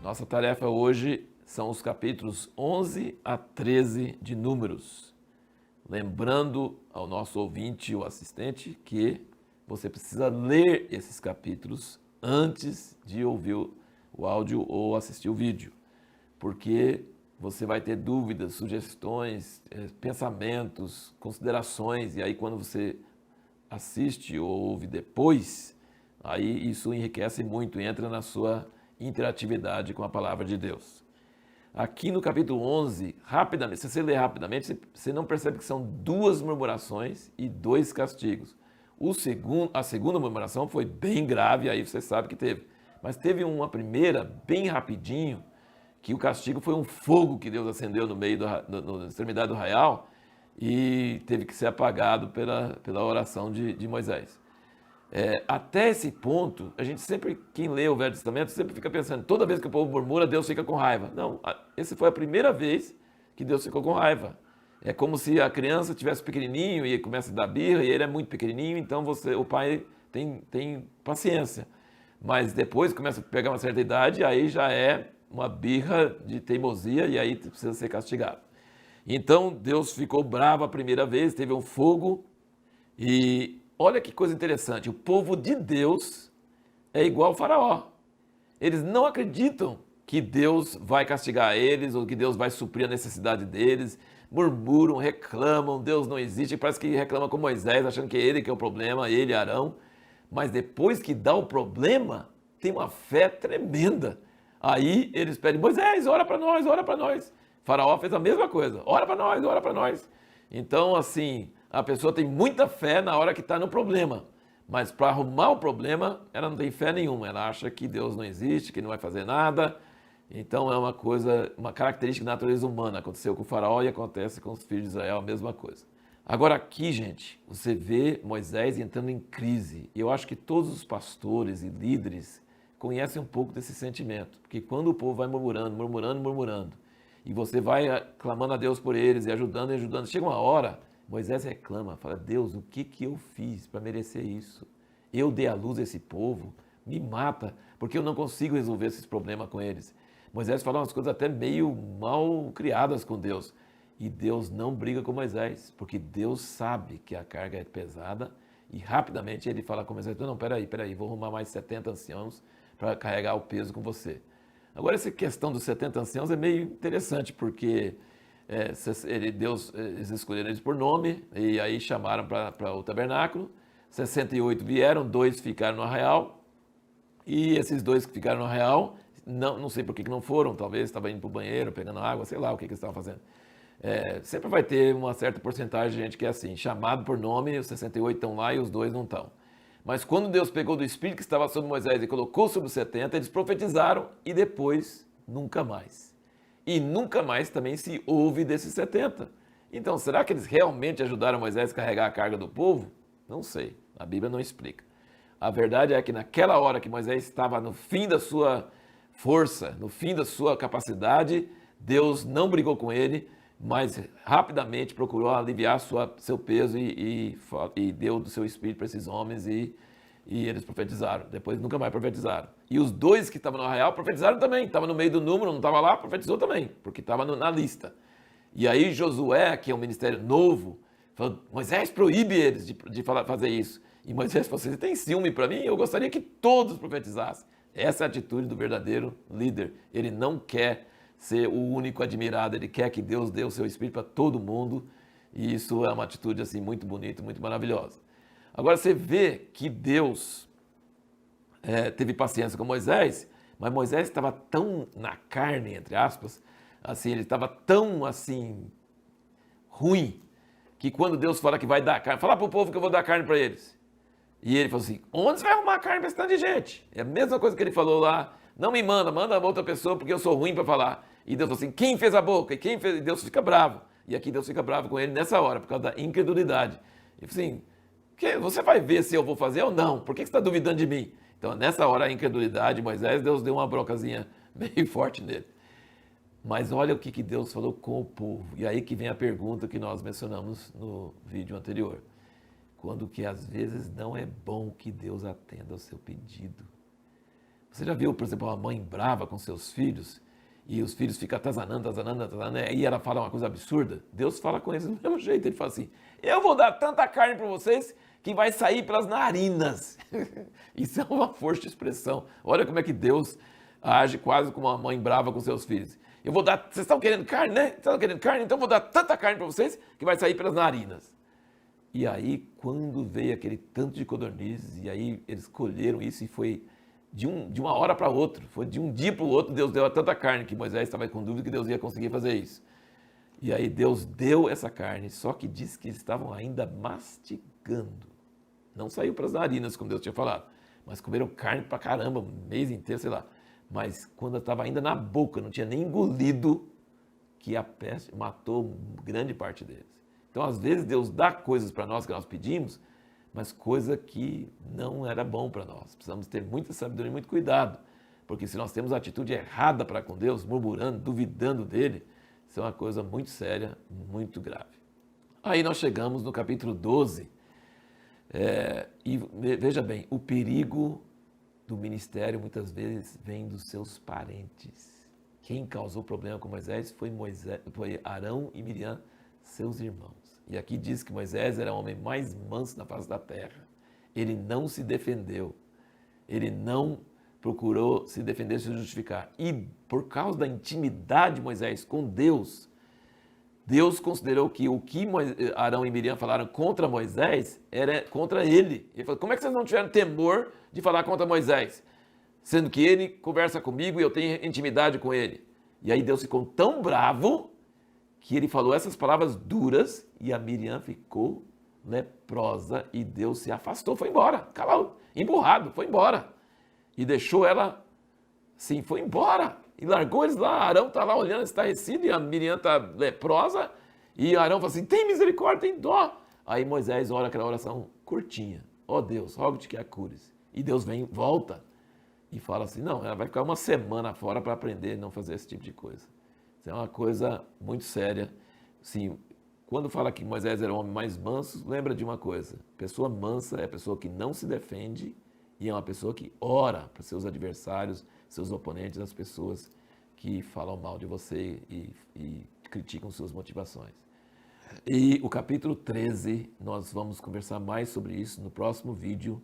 Nossa tarefa hoje são os capítulos 11 a 13 de Números. Lembrando ao nosso ouvinte ou assistente que você precisa ler esses capítulos antes de ouvir o áudio ou assistir o vídeo, porque você vai ter dúvidas, sugestões, pensamentos, considerações, e aí quando você assiste ou ouve depois, aí isso enriquece muito, entra na sua interatividade com a palavra de Deus. Aqui no capítulo 11, rapidamente, se você ler rapidamente, você não percebe que são duas murmurações e dois castigos. A segunda murmuração foi bem grave, aí você sabe que teve. Mas teve uma primeira, bem rapidinho, que o castigo foi um fogo que Deus acendeu no meio na extremidade do arraial e teve que ser apagado pela oração de Moisés. Até esse ponto, a gente sempre, quem lê o Velho Testamento, sempre fica pensando, toda vez que o povo murmura, Deus fica com raiva. Não, essa foi a primeira vez que Deus ficou com raiva. É como se a criança tivesse pequenininho e começa a dar birra e ele é muito pequenininho, então o pai tem paciência. Mas depois começa a pegar uma certa idade, aí já é uma birra de teimosia e aí precisa ser castigado. Então Deus ficou bravo a primeira vez, teve um fogo e olha que coisa interessante, o povo de Deus é igual ao faraó. Eles não acreditam que Deus vai castigar eles ou que Deus vai suprir a necessidade deles, murmuram, reclamam, Deus não existe, parece que reclama com Moisés, achando que é ele que é o problema, ele e Arão. Mas depois que dá o problema, tem uma fé tremenda. Aí eles pedem, Moisés, ora para nós, ora para nós. Faraó fez a mesma coisa, ora para nós, ora para nós. Então, assim, a pessoa tem muita fé na hora que está no problema. Mas para arrumar o problema, ela não tem fé nenhuma. Ela acha que Deus não existe, que não vai fazer nada. Então é uma coisa, uma característica da natureza humana. Aconteceu com o faraó e acontece com os filhos de Israel, a mesma coisa. Agora aqui, gente, você vê Moisés entrando em crise. E eu acho que todos os pastores e líderes conhecem um pouco desse sentimento. Porque quando o povo vai murmurando, murmurando, murmurando, e você vai clamando a Deus por eles e ajudando, chega uma hora, Moisés reclama, fala, Deus, o que eu fiz para merecer isso? Eu dei à luz a esse povo, me mata, porque eu não consigo resolver esses problemas com eles. Moisés fala umas coisas até meio mal criadas com Deus. E Deus não briga com Moisés, porque Deus sabe que a carga é pesada e rapidamente ele fala com Moisés, não, peraí, vou arrumar mais 70 anciãos para carregar o peso com você. Agora essa questão dos 70 anciãos é meio interessante, porque eles escolheram eles por nome e aí chamaram para o tabernáculo, 68 vieram, 2 ficaram no arraial e esses 2 que ficaram no arraial, não sei por que não foram, talvez estavam indo para o banheiro, pegando água, sei lá o que eles estavam fazendo. Sempre vai ter uma certa porcentagem de gente que é assim, chamado por nome, os 68 estão lá e os 2 não estão. Mas quando Deus pegou do Espírito que estava sobre Moisés e colocou sobre os 70, eles profetizaram e depois nunca mais. E nunca mais também se ouve desses 70. Então, será que eles realmente ajudaram Moisés a carregar a carga do povo? Não sei, a Bíblia não explica. A verdade é que naquela hora que Moisés estava no fim da sua força, no fim da sua capacidade, Deus não brigou com ele, mas rapidamente procurou aliviar seu peso e deu do seu espírito para esses homens e eles profetizaram. Depois nunca mais profetizaram. E os 2 que estavam no arraial profetizaram também. Estava no meio do número, não estava lá, profetizou também, porque estava na lista. E aí Josué, que é um ministério novo, falou, Moisés proíbe eles de fazer isso. E Moisés falou, você tem ciúme para mim? Eu gostaria que todos profetizassem. Essa é a atitude do verdadeiro líder. Ele não quer ser o único admirado, ele quer que Deus dê o seu espírito para todo mundo, e isso é uma atitude assim muito bonita, muito maravilhosa. Agora você vê que Deus teve paciência com Moisés, mas Moisés estava tão na carne, entre aspas, assim, ele estava tão assim ruim, que quando Deus fala que vai dar carne, fala para o povo que eu vou dar carne para eles. E ele falou assim, onde você vai arrumar carne para esse tanto de gente? É a mesma coisa que ele falou lá, não me manda outra pessoa porque eu sou ruim para falar. E Deus falou assim, quem fez a boca? E quem fez? E Deus fica bravo. E aqui Deus fica bravo com ele nessa hora, por causa da incredulidade. Ele falou assim, você vai ver se eu vou fazer ou não? Por que você está duvidando de mim? Então nessa hora a incredulidade, Moisés, Deus deu uma broncazinha meio forte nele. Mas olha o que Deus falou com o povo. E aí que vem a pergunta que nós mencionamos no vídeo anterior. Quando que às vezes não é bom que Deus atenda ao seu pedido. Você já viu, por exemplo, uma mãe brava com seus filhos e os filhos ficam atazanando, e ela fala uma coisa absurda? Deus fala com eles do mesmo jeito, ele fala assim, eu vou dar tanta carne para vocês que vai sair pelas narinas. Isso é uma força de expressão. Olha como é que Deus age quase como uma mãe brava com seus filhos. Eu vou dar, vocês estão querendo carne, né? Vocês estão querendo carne? Então eu vou dar tanta carne para vocês que vai sair pelas narinas. E aí, quando veio aquele tanto de codornizes, e aí eles colheram isso e foi de uma hora para outra, foi de um dia para o outro, Deus deu tanta carne que Moisés estava com dúvida que Deus ia conseguir fazer isso. E aí Deus deu essa carne, só que diz que eles estavam ainda mastigando. Não saiu para as narinas, como Deus tinha falado, mas comeram carne para caramba, um mês inteiro, sei lá. Mas quando estava ainda na boca, não tinha nem engolido, que a peste matou grande parte deles. Então, às vezes, Deus dá coisas para nós que nós pedimos, mas coisa que não era bom para nós. Precisamos ter muita sabedoria e muito cuidado, porque se nós temos a atitude errada para com Deus, murmurando, duvidando dele, isso é uma coisa muito séria, muito grave. Aí nós chegamos no capítulo 12, e veja bem, o perigo do ministério muitas vezes vem dos seus parentes. Quem causou problema com Moisés foi Arão e Miriam, seus irmãos. E aqui diz que Moisés era o homem mais manso na face da terra. Ele não se defendeu. Ele não procurou se defender, se justificar. E por causa da intimidade de Moisés com Deus, Deus considerou que o que Arão e Miriam falaram contra Moisés era contra ele. Ele falou, como é que vocês não tiveram temor de falar contra Moisés? Sendo que ele conversa comigo e eu tenho intimidade com ele. E aí Deus ficou tão bravo que ele falou essas palavras duras e a Miriam ficou leprosa e Deus se afastou, foi embora, calado, emburrado, foi embora. E deixou ela, sim, foi embora. E largou eles lá, Arão está lá olhando, estarrecido, e a Miriam está leprosa. E Arão fala assim, tem misericórdia, tem dó. Aí Moisés ora aquela oração curtinha. Ó Deus, rogo-te que a cures. E Deus vem, volta e fala assim, não, ela vai ficar uma semana fora para aprender a não fazer esse tipo de coisa. Isso é uma coisa muito séria. Sim, quando fala que Moisés era o homem mais manso, lembra de uma coisa. Pessoa mansa é a pessoa que não se defende e é uma pessoa que ora para seus adversários, seus oponentes, as pessoas que falam mal de você e criticam suas motivações. E o capítulo 13, nós vamos conversar mais sobre isso no próximo vídeo,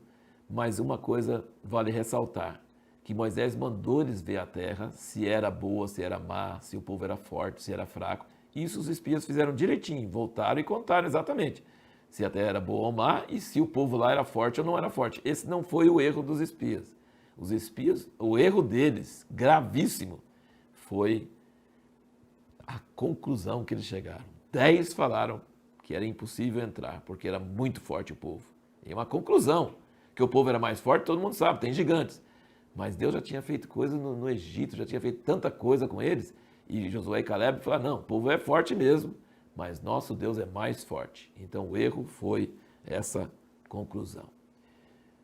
mas uma coisa vale ressaltar, que Moisés mandou eles ver a terra, se era boa, se era má, se o povo era forte, se era fraco. Isso os espias fizeram direitinho, voltaram e contaram exatamente se a terra era boa ou má e se o povo lá era forte ou não era forte. Esse não foi o erro dos espias. Os espias, o erro deles, gravíssimo, foi a conclusão que eles chegaram. 10 falaram que era impossível entrar, porque era muito forte o povo. E uma conclusão, que o povo era mais forte, todo mundo sabe, tem gigantes. Mas Deus já tinha feito coisa no Egito, já tinha feito tanta coisa com eles. E Josué e Caleb falaram, não, o povo é forte mesmo, mas nosso Deus é mais forte. Então o erro foi essa conclusão.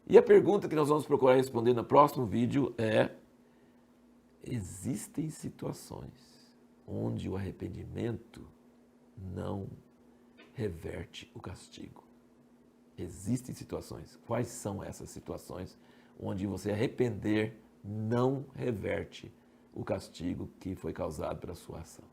E a pergunta que nós vamos procurar responder no próximo vídeo é: existem situações onde o arrependimento não reverte o castigo? Existem situações. Quais são essas situações onde você arrepender não reverte o castigo que foi causado pela sua ação?